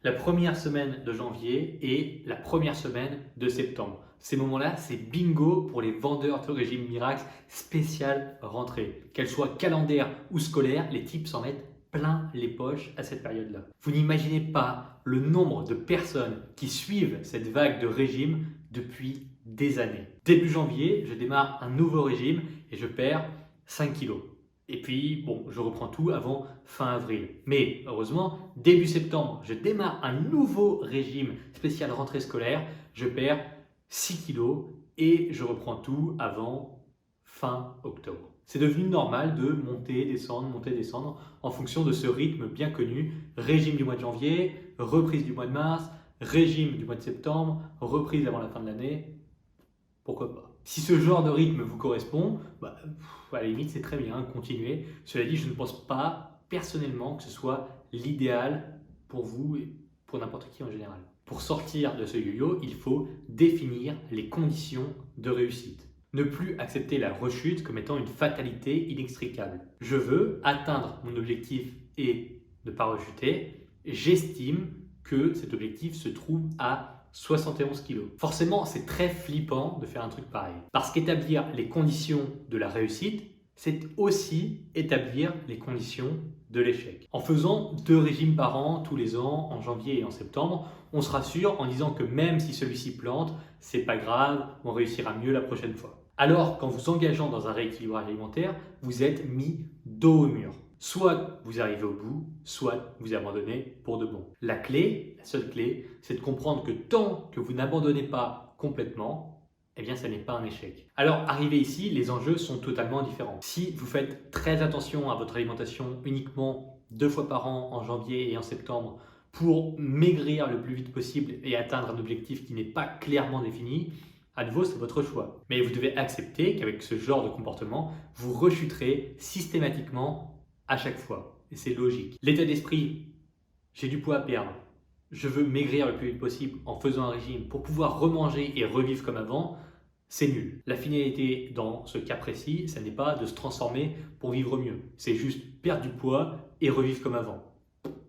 la première semaine de janvier et la première semaine de septembre. Ces moments-là, c'est bingo pour les vendeurs de régime miracle spécial rentrée. Qu'elle soit calendaire ou scolaire, les types s'en mettent plein les poches à cette période-là. Vous n'imaginez pas le nombre de personnes qui suivent cette vague de régime depuis des années. Début janvier, je démarre un nouveau régime et je perds 5 kilos. Et puis, bon, je reprends tout avant fin avril. Mais heureusement, début septembre, je démarre un nouveau régime spécial rentrée scolaire. Je perds 6 kilos et je reprends tout avant fin octobre. C'est devenu normal de monter, descendre en fonction de ce rythme bien connu. Régime du mois de janvier, reprise du mois de mars, régime du mois de septembre, reprise avant la fin de l'année. Pourquoi pas? Si ce genre de rythme vous correspond, à la limite c'est très bien, continuez. Cela dit, je ne pense pas personnellement que ce soit l'idéal pour vous et pour n'importe qui en général. Pour sortir de ce yo-yo, il faut définir les conditions de réussite. Ne plus accepter la rechute comme étant une fatalité inextricable. Je veux atteindre mon objectif et ne pas rechuter. J'estime que cet objectif se trouve à 71 kg. Forcément, c'est très flippant de faire un truc pareil. Parce qu'établir les conditions de la réussite, c'est aussi établir les conditions de l'échec. En faisant 2 régimes par an, tous les ans, en janvier et en septembre, on se rassure en disant que même si celui-ci plante, c'est pas grave, on réussira mieux la prochaine fois. Alors qu'en vous engageant dans un rééquilibrage alimentaire, vous êtes mis dos au mur. Soit vous arrivez au bout, soit vous abandonnez pour de bon. La clé, la seule clé, c'est de comprendre que tant que vous n'abandonnez pas complètement, eh bien ça n'est pas un échec. Alors arrivé ici, les enjeux sont totalement différents. Si vous faites très attention à votre alimentation uniquement 2 fois par an en janvier et en septembre pour maigrir le plus vite possible et atteindre un objectif qui n'est pas clairement défini, à nouveau, c'est votre choix. Mais vous devez accepter qu'avec ce genre de comportement, vous rechuterez systématiquement à chaque fois. Et c'est logique. L'état d'esprit, j'ai du poids à perdre, je veux maigrir le plus vite possible en faisant un régime pour pouvoir remanger et revivre comme avant, c'est nul. La finalité dans ce cas précis, ça n'est pas de se transformer pour vivre mieux. C'est juste perdre du poids et revivre comme avant.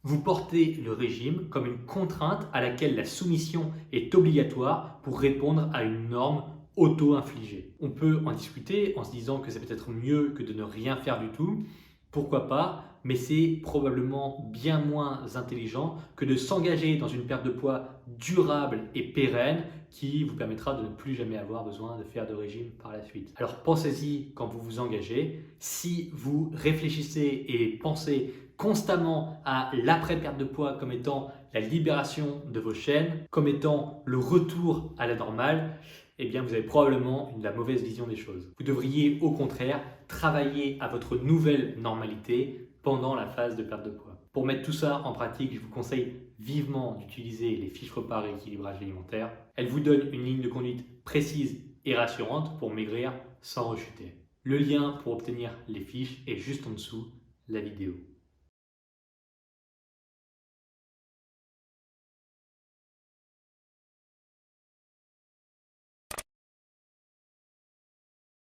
Vous portez le régime comme une contrainte à laquelle la soumission est obligatoire pour répondre à une norme auto-infligée. On peut en discuter en se disant que c'est peut-être mieux que de ne rien faire du tout. Pourquoi pas? Mais c'est probablement bien moins intelligent que de s'engager dans une perte de poids durable et pérenne qui vous permettra de ne plus jamais avoir besoin de faire de régime par la suite. Alors pensez-y quand vous vous engagez. Si vous réfléchissez et pensez constamment à l'après-perte de poids comme étant la libération de vos chaînes, comme étant le retour à la normale, eh bien vous avez probablement la mauvaise vision des choses. Vous devriez au contraire travailler à votre nouvelle normalité pendant la phase de perte de poids. Pour mettre tout ça en pratique, je vous conseille vivement d'utiliser les fiches repas rééquilibrage alimentaire. Elles vous donnent une ligne de conduite précise et rassurante pour maigrir sans rechuter. Le lien pour obtenir les fiches est juste en dessous de la vidéo.